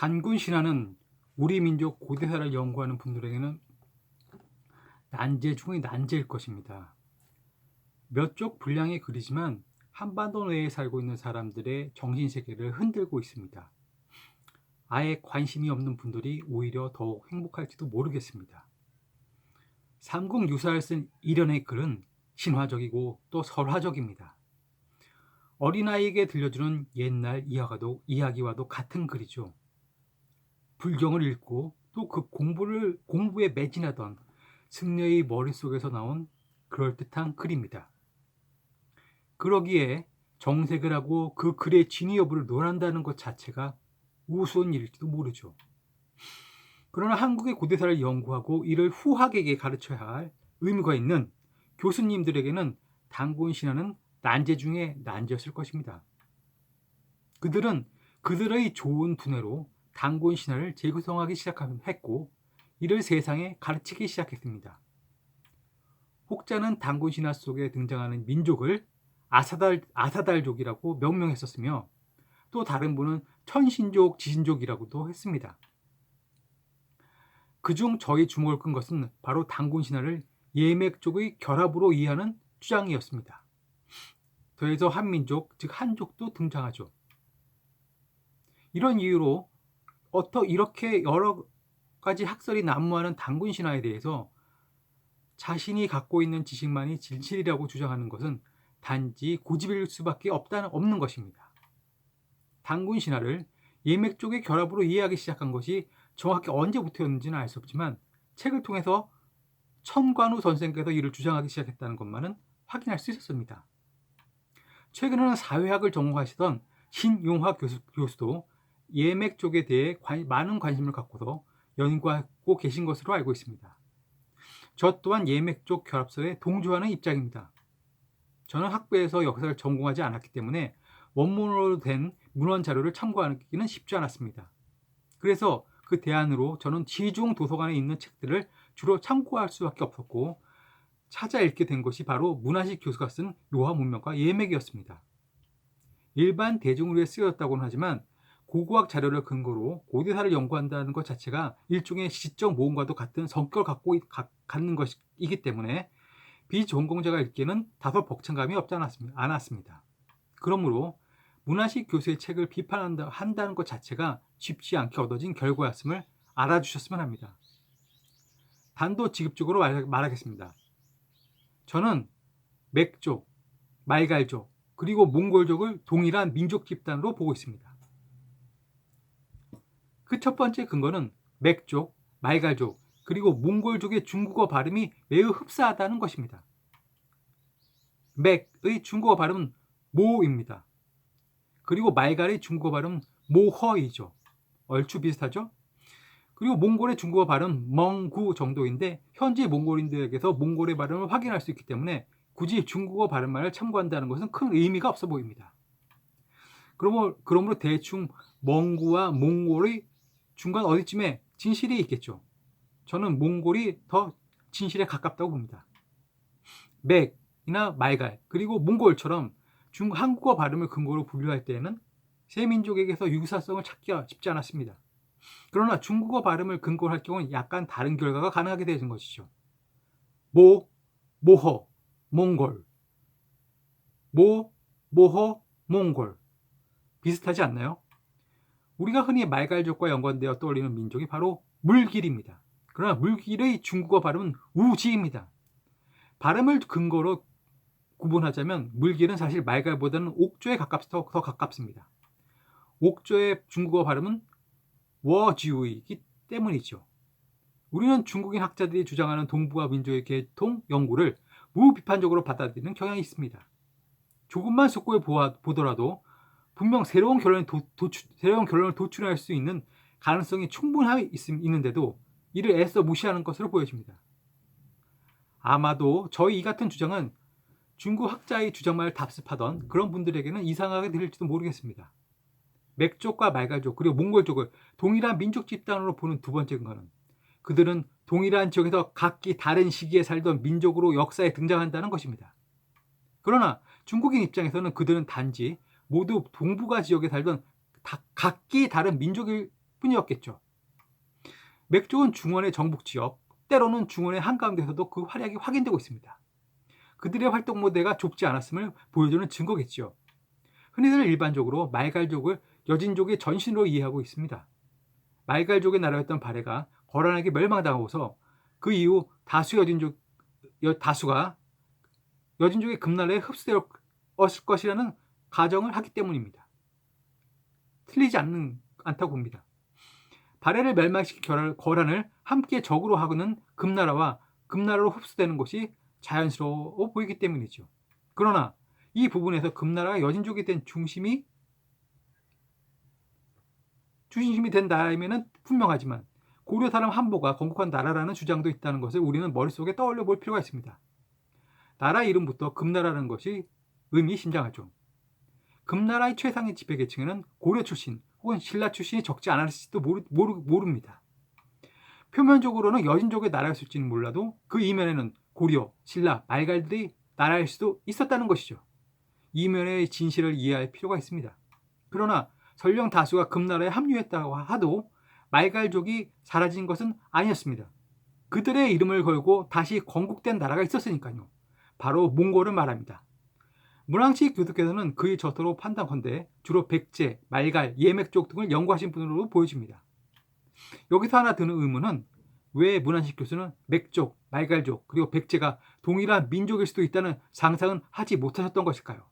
단군 신화는 우리 민족 고대사를 연구하는 분들에게는 난제 중의 난제일 것입니다. 몇 쪽 분량의 글이지만 한반도 내에 살고 있는 사람들의 정신세계를 흔들고 있습니다. 아예 관심이 없는 분들이 오히려 더욱 행복할지도 모르겠습니다. 삼국유사를 쓴 일련의 글은 신화적이고 또 설화적입니다. 어린아이에게 들려주는 옛날 이야기와도 같은 글이죠. 불경을 읽고 또 그 공부에 매진하던 승려의 머릿속에서 나온 그럴듯한 글입니다. 그러기에 정색을 하고 그 글의 진위 여부를 논한다는 것 자체가 우스운 일일지도 모르죠. 그러나 한국의 고대사를 연구하고 이를 후학에게 가르쳐야 할 의무가 있는 교수님들에게는 단군 신화는 난제 중에 난제였을 것입니다. 그들은 그들의 좋은 두뇌로 단군 신화를 재구성하기 시작했고 이를 세상에 가르치기 시작했습니다. 혹자는 단군 신화 속에 등장하는 민족을 아사달족이라고 명명했었으며 또 다른 분은 천신족, 지신족이라고도 했습니다. 그중 저희 주목을 끈 것은 바로 단군 신화를 예맥족의 결합으로 이해하는 주장이었습니다. 더해서 한민족, 즉 한족도 등장하죠. 이런 이유로 이렇게 여러 가지 학설이 난무하는 단군 신화에 대해서 자신이 갖고 있는 지식만이 진실이라고 주장하는 것은 단지 고집일 수밖에 없는 것입니다. 단군 신화를 예맥족의 결합으로 이해하기 시작한 것이 정확히 언제부터였는지는 알 수 없지만 책을 통해서 천관우 선생께서 이를 주장하기 시작했다는 것만은 확인할 수 있었습니다. 최근에는 사회학을 전공하시던 신용학 교수도 예맥족에 대해 많은 관심을 갖고서 연구하고 계신 것으로 알고 있습니다. 저 또한 예맥족 결합설에 동조하는 입장입니다. 저는 학부에서 역사를 전공하지 않았기 때문에 원문으로 된 문헌 자료를 참고하기는 쉽지 않았습니다. 그래서 그 대안으로 저는 지중 도서관에 있는 책들을 주로 참고할 수밖에 없었고 찾아 읽게 된 것이 바로 문화식 교수가 쓴 묘화 문명과 예맥이었습니다. 일반 대중을 위해 쓰여졌다고는 하지만 고고학 자료를 근거로 고대사를 연구한다는 것 자체가 일종의 시적 모험과도 같은 성격을 갖는 것이기 때문에 비전공자가 읽기에는 다소 벅찬감이 없지 않았습니다. 그러므로 문화식 교수의 책을 비판한다는 것 자체가 쉽지 않게 얻어진 결과였음을 알아주셨으면 합니다. 단도직입적으로 말하겠습니다. 저는 맥족, 말갈족, 그리고 몽골족을 동일한 민족 집단으로 보고 있습니다. 그 첫 번째 근거는 맥족, 말갈족, 그리고 몽골족의 중국어 발음이 매우 흡사하다는 것입니다. 맥의 중국어 발음은 모입니다. 그리고 말갈의 중국어 발음은 모허이죠. 얼추 비슷하죠? 그리고 몽골의 중국어 발음은 멍구 정도인데 현지 몽골인들에게서 몽골의 발음을 확인할 수 있기 때문에 굳이 중국어 발음만을 참고한다는 것은 큰 의미가 없어 보입니다. 그러므로 대충 멍구와 몽골의 중간 어디쯤에 진실이 있겠죠. 저는 몽골이 더 진실에 가깝다고 봅니다. 맥이나 말갈 그리고 몽골처럼 한국어 발음을 근거로 분류할 때에는 세 민족에게서 유사성을 찾기가 쉽지 않았습니다. 그러나 중국어 발음을 근거로 할 경우는 약간 다른 결과가 가능하게 되는 것이죠. 모허, 몽골. 모허, 몽골. 비슷하지 않나요? 우리가 흔히 말갈족과 연관되어 떠올리는 민족이 바로 물길입니다. 그러나 물길의 중국어 발음은 우지입니다. 발음을 근거로 구분하자면 물길은 사실 말갈보다는 옥조에 더 가깝습니다. 옥조의 중국어 발음은 워지우이기 때문이죠. 우리는 중국인 학자들이 주장하는 동북아 민족의 계통 연구를 무비판적으로 받아들이는 경향이 있습니다. 조금만 속고해 보더라도 분명 새로운 결론을 도출할 수 있는 가능성이 충분히 있는데도 이를 애써 무시하는 것으로 보여집니다. 아마도 저희 이 같은 주장은 중국 학자의 주장만을 답습하던 그런 분들에게는 이상하게 들릴지도 모르겠습니다. 맥족과 말갈족 그리고 몽골족을 동일한 민족 집단으로 보는 두 번째 근거는 그들은 동일한 지역에서 각기 다른 시기에 살던 민족으로 역사에 등장한다는 것입니다. 그러나 중국인 입장에서는 그들은 단지 모두 동북아 지역에 살던 각기 다른 민족일 뿐이었겠죠. 맥족은 중원의 정북지역, 때로는 중원의 한가운데서도 그 활약이 확인되고 있습니다. 그들의 활동 무대가 좁지 않았음을 보여주는 증거겠지요. 흔히들 일반적으로 말갈족을 여진족의 전신으로 이해하고 있습니다. 말갈족의 나라였던 발해가 거란에게 멸망당하고서 그 이후 다수가 여진족의 금나라에 흡수되었을 것이라는 가정을 하기 때문입니다. 틀리지 않다고 봅니다. 발해를 멸망시킨 거란을 함께 적으로 하고는 금나라로 흡수되는 것이 자연스러워 보이기 때문이죠. 그러나 이 부분에서 금나라가 여진족이 된 중심이 된 나라임에는 분명하지만 고려 사람 한보가 건국한 나라라는 주장도 있다는 것을 우리는 머릿속에 떠올려 볼 필요가 있습니다. 나라 이름부터 금나라라는 것이 의미심장하죠. 금나라의 최상의 지배계층에는 고려 출신 혹은 신라 출신이 적지 않았을지도 모릅니다. 표면적으로는 여진족의 나라였을지는 몰라도 그 이면에는 고려, 신라, 말갈들의 나라일 수도 있었다는 것이죠. 이면의 진실을 이해할 필요가 있습니다. 그러나 설령 다수가 금나라에 합류했다고 하도 말갈족이 사라진 것은 아니었습니다. 그들의 이름을 걸고 다시 건국된 나라가 있었으니까요. 바로 몽골을 말합니다. 문왕식 교수께서는 그의 저서로 판단컨대 주로 백제, 말갈, 예맥족 등을 연구하신 분으로 보여집니다. 여기서 하나 드는 의문은 왜 문왕식 교수는 맥족, 말갈족, 그리고 백제가 동일한 민족일 수도 있다는 상상은 하지 못하셨던 것일까요?